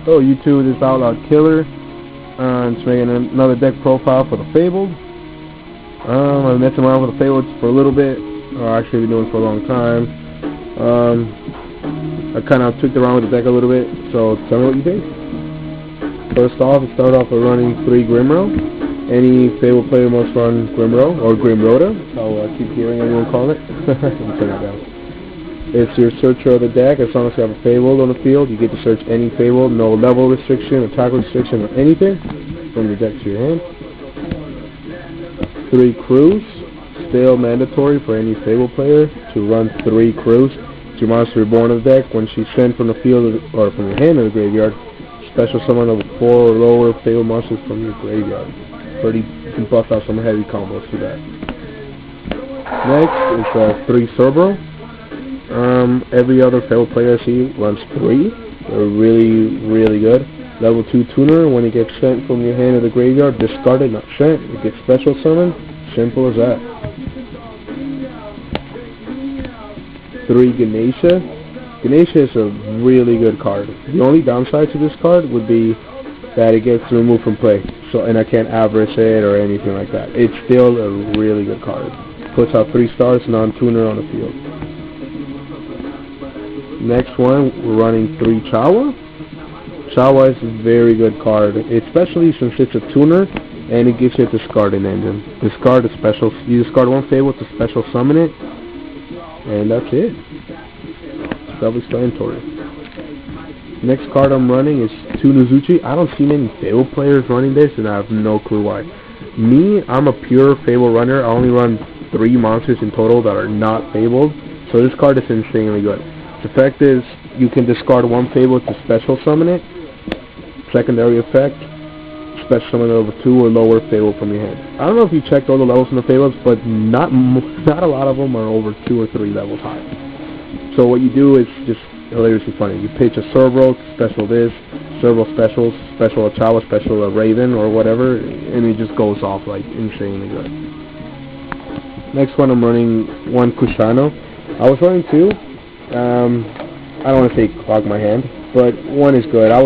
Oh, YouTube, this Outlaw Killer. Just making another deck profile for the Fabled. I've been messing around with the Fabled for a little bit, or actually been doing it for a long time. I kind of tweaked around with the deck a little bit, so tell me what you think. First off, I start off with running 3 Grimro. Any Fabled player must run Grimro, or Grimrota, how I keep hearing everyone call it. Let me turn that down. It's your searcher of the deck. As long as you have a Fabled on the field, you get to search any Fabled, no level restriction, attack restriction, or anything from your deck to your hand. 3 crews, still mandatory for any Fabled player to run 3 crews. It's your monster reborn of the deck. When she's sent from the field or from your hand to the graveyard, special summon over 4 or lower Fabled monsters from your graveyard. You can bust out some heavy combos to that. Next is 3 Cerberus. Every other Fabled player I see runs 3. They're really good. Level 2 tuner, when it gets sent from your hand to the graveyard, discarded, not sent. It gets special summoned. Simple as that. 3 Ganesha. Ganesha is a really good card. The only downside to this card would be that it gets removed from play. And I can't average it or anything like that. It's still a really good card. Puts out 3 stars, non-tuner on the field. Next one, we're running 3 Chawa. Chawa is a very good card, especially since it's a tuner and it gives you a discarding engine. Discard a special. You discard 1 Fable to special summon it, and that's it. Self-explanatory. Next card I'm running is 2 Nozuchi. I don't see many Fable players running this, and I have no clue why. Me, I'm a pure Fable runner. I only run 3 monsters in total that are not Fabled, so this card is insanely good. The effect is you can discard 1 Fable to special summon it. Secondary effect, special summon over 2 or lower Fable from your hand. I don't know if you checked all the levels in the Fables, but not a lot of them are over 2 or 3 levels high. So what you do is just hilariously funny. You pitch a Cerberus, special this, several specials, special a Chawa, special a Raven or whatever, and it just goes off like insanely good. Next one I'm running 1 Kushano. I was running 2. I don't want to say clog my hand, but 1 is good. I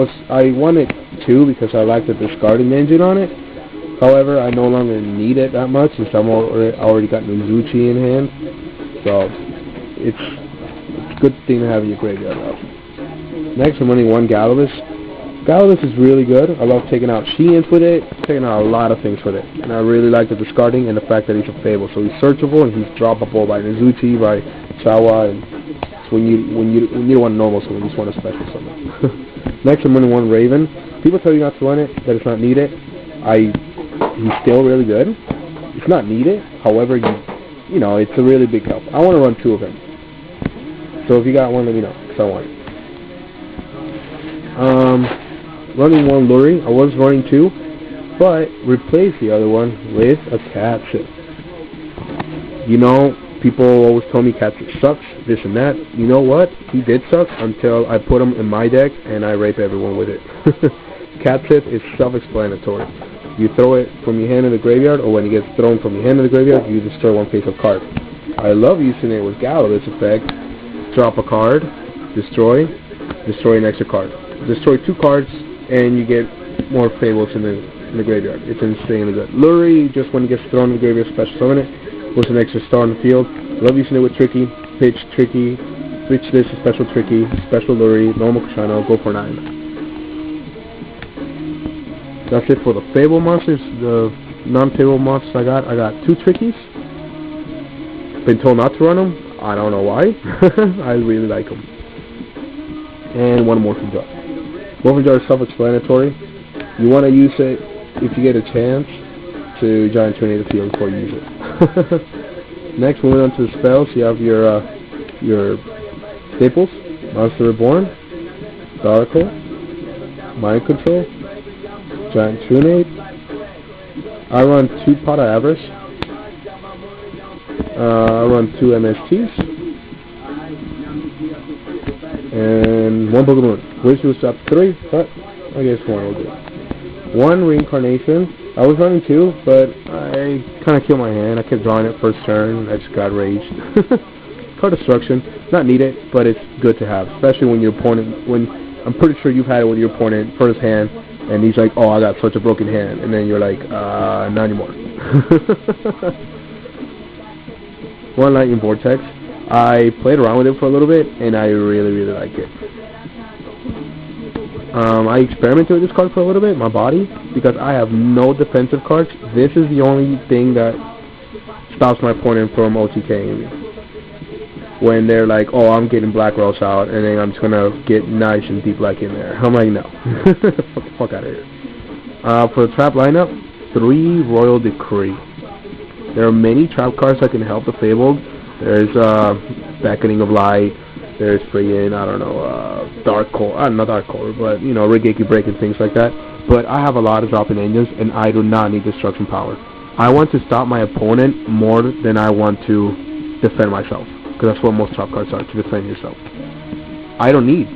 wanted 2 because I like the discarding engine on it. However, I no longer need it that much since I already got Nozuchi in hand. So it's a good thing to have in your graveyard now. Next, I'm running 1 Galivus. Galivus is really good. I love taking out Sheens with it, taking out a lot of things with it. And I really like the discarding and the fact that he's a Fable. So he's searchable and he's droppable by Nozuchi, by Chawa, and when you don't want normal summon, you just want a special summon. Next, I'm running 1 Raven. People tell you not to run it, that it's not needed. He's still really good. It's not needed. However, you know, it's a really big help. I want to run 2 of him. So if you got one, let me know, because I want it. Running 1 Luri. I was running 2, but replaced the other one with a Catship. You know, people always tell me Catship sucks, this and that. You know what? He did suck until I put him in my deck and I rape everyone with it. Catship is self-explanatory. You throw it from your hand to the graveyard, or when it gets thrown from your hand to the graveyard, you destroy 1 face of card. I love using it with Galivus effect. Drop a card, destroy an extra card. Destroy 2 cards, and you get more Fables in the graveyard. It's insanely good. Luri, just when it gets thrown in the graveyard, special summon it. Puts an extra star on the field. Love using it with Tricky, pitch Tricky, pitch this, special Tricky, special Luri, normal Kushano, go for 9. That's it for the Fable monsters. The non-Fable monsters I got 2 Trickies. Been told not to run them. I don't know why. I really like them. And 1 Morphin Jar. Morphin Jar is self-explanatory. You want to use it if you get a chance to Giant Trinity the field before you use it. Next, moving on to the spells, you have your staples: Monster Reborn, Darkle, Mind Control, Giant Trinity. I run 2 Pot of Avarice. I run 2 MSTs. And 1 Boogeymoon. Wish was up 3, but I guess 1 will do. 1 Reincarnation. I was running 2, but I kind of killed my hand. I kept drawing it first turn. I just got raged. Card Destruction. Not needed, but it's good to have, especially when your opponent, when I'm pretty sure you've had it with your opponent first hand, and he's like, oh, I got such a broken hand, and then you're like, not anymore. One Lightning Vortex. I played around with it for a little bit, and I really, really like it. I experimented with this card for a little bit, my body, because I have no defensive cards. This is the only thing that stops my opponent from OTKing me. When they're like, oh, I'm getting Black Rose out, and then I'm just going to get nice and deep black in there. I'm like, no. Get the fuck out of here. For the trap lineup, 3 Royal Decree. There are many trap cards that can help the Fabled. There's Beckoning of Light. There's friggin', I don't know, Dark Core. Not Dark Core, but, you know, Rigeki Break and things like that. But I have a lot of dropping engines, and I do not need Destruction Power. I want to stop my opponent more than I want to defend myself. Because that's what most trap cards are, to defend yourself. I don't need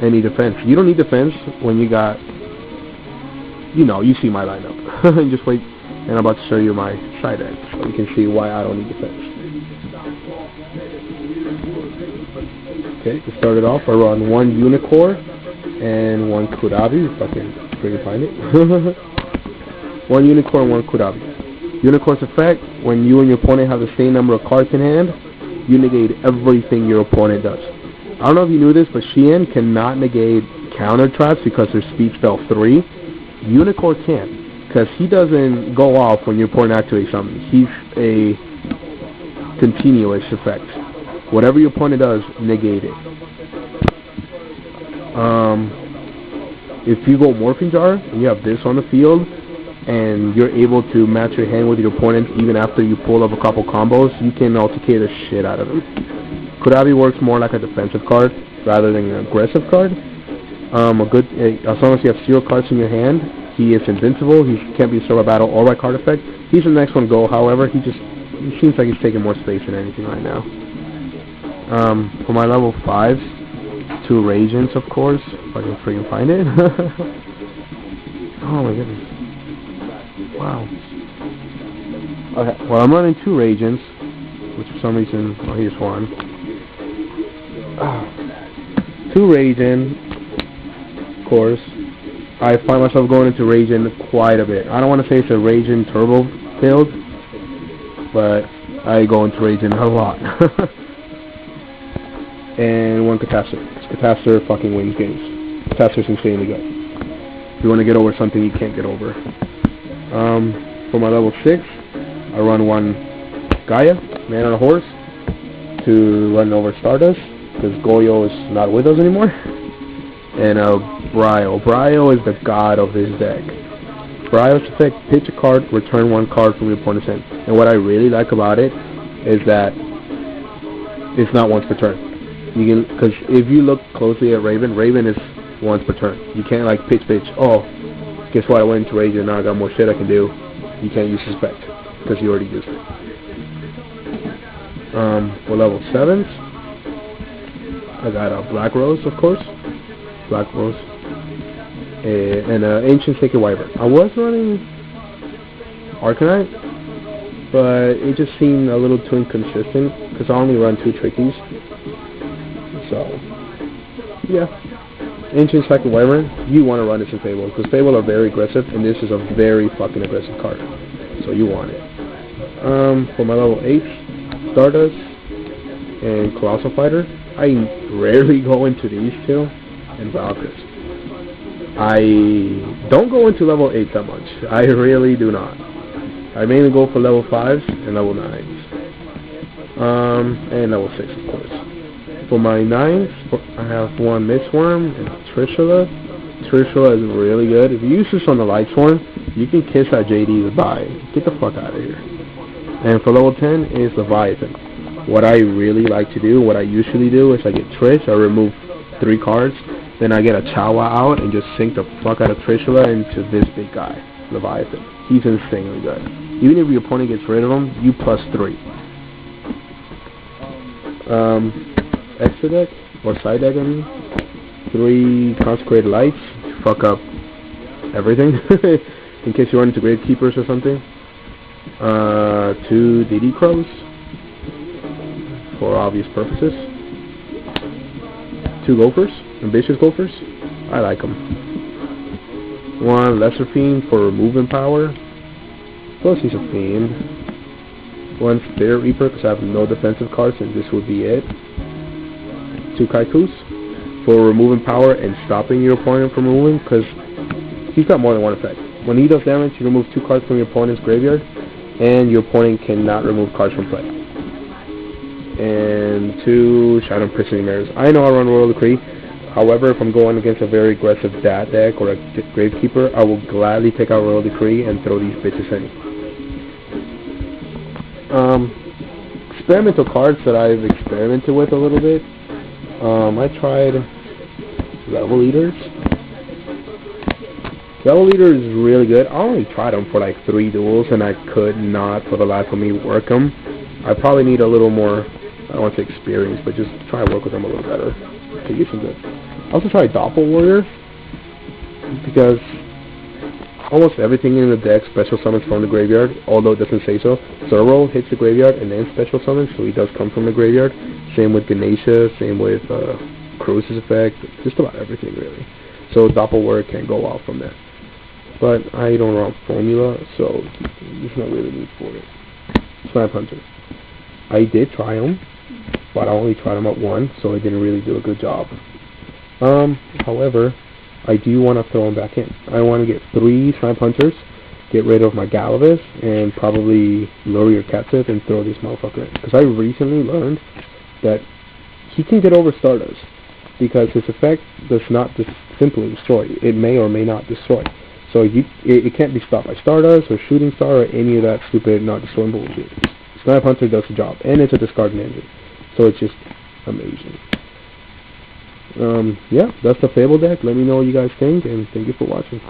any defense. You don't need defense when you got, you know, you see my lineup. Just wait, and I'm about to show you my side deck, so you can see why I don't need defense. Okay, to start it off, I run 1 Unicorn and 1 Kurabi, if I can freaking find it. 1 Unicorn, 1 Kurabi. Unicorn's effect, when you and your opponent have the same number of cards in hand, you negate everything your opponent does. I don't know if you knew this, but Shien cannot negate counter traps because their speed spell 3. Unicorn can, because he doesn't go off when your opponent activates something. He's a continuous effect. Whatever your opponent does, negate it. If you go Morphing Jar and you have this on the field, and you're able to match your hand with your opponent even after you pull up a couple combos, you can OTK the shit out of them. Kurabi works more like a defensive card rather than an aggressive card. As long as you have 0 cards in your hand, he is invincible. He can't be destroyed by battle or by card effect. He's the next one go, however. He seems like he's taking more space than anything right now. For my level 5s, 2 Radiants, of course, if I can freaking find it. Oh my goodness. Wow. Okay, well, I'm running 2 Radiants, which for some reason, oh, here's 1. 2 Radiant, of course. I find myself going into Radiant quite a bit. I don't want to say it's a Radiant Turbo build, but I go into Radiant a lot. And 1 Catastrophe. Catastrophe fucking wins games. Catastrophe's insanely good. If you want to get over something you can't get over. For my level 6, I run 1 Gaia, Man on a Horse, to run over Stardust, because Goyo is not with us anymore. And Bryo. Bryo is the god of this deck. Bryo's effect, pitch a card, return 1 card from your opponent's hand. And what I really like about it is that it's not once per turn. You can, because if you look closely at Raven, Raven is once per turn. You can't like pitch. Oh, guess what? I went into Rage and now I got more shit I can do. You can't use Suspect because you already used it. For level 7s, I got a Black Rose, of course. Black Rose. And Ancient Sacred Wyvern. I was running Arcanite, but it just seemed a little too inconsistent because I only run 2 Trickies. So, yeah. Ancient Sacred Wyvern, you want to run this in Fable, because Fable are very aggressive, and this is a very fucking aggressive card. So you want it. For my level 8, Stardust and Colossal Fighter, I rarely go into these 2, and Valkyries. I don't go into level 8 that much. I really do not. I mainly go for level 5s and level 9s. And level 6, of course. For my 9s, I have 1 Mistworm and Trishula. Trishula is really good. If you use this on the Light Sworn, you can kiss that JD goodbye. Get the fuck out of here. And for level 10 is Leviathan. What I really like to do, what I usually do, is I get Trish, I remove 3 cards, then I get a Chawa out and just sink the fuck out of Trishula into this big guy, Leviathan. He's insanely good. Even if your opponent gets rid of him, you +3. Extra deck, or side deck, I mean. 3 Consecrated Lights to fuck up everything, in case you run into Gravekeepers or something. 2 DD Crows, for obvious purposes. 2 Gophers. Ambitious Gophers? I like them. 1 Lesser Fiend for removing power. Plus he's a Fiend. 1 Spirit Reaper because I have no defensive cards and this would be it. 2 Kaikus for removing power and stopping your opponent from removing, because he's got more than one effect. When he does damage, you remove 2 cards from your opponent's graveyard, and your opponent cannot remove cards from play. And 2 Shadow Imprisoning Mirrors. I know I run Royal Decree. However, if I'm going against a very aggressive DAT deck or a Gravekeeper, I will gladly take out Royal Decree and throw these bitches in. Experimental cards that I've experimented with a little bit. I tried Level Eaters. Level Eater is really good. I only tried them for like 3 duels and I could not for the life of me work them. I probably need a little more, I don't want to say experience, but just try and work with them a little better to get some good. I also tried Doppel Warrior because almost everything in the deck special summons from the graveyard, although it doesn't say so. Zoro hits the graveyard and then special summons, so he does come from the graveyard. Same with Ganesha, same with Cruz's effect, just about everything really. So Doppel Warrior can't go off from that. But I don't run Formula, so there's not really need for it. Snipe Hunter. I did try them, but I only tried them at 1, so I didn't really do a good job. However, I do want to throw them back in. I want to get 3 Snipe Hunters, get rid of my Galavis, and probably Lure your Catsup and throw this motherfucker in. Because I recently learned that he can get over Stardust, because his effect does not just simply destroy. It may or may not destroy. So it can't be stopped by Stardust or Shooting Star or any of that stupid not destroying bullshit. Snipe Hunter does the job, and it's a discarding engine. So it's just amazing. Yeah, that's the Fabled deck. Let me know what you guys think, and thank you for watching.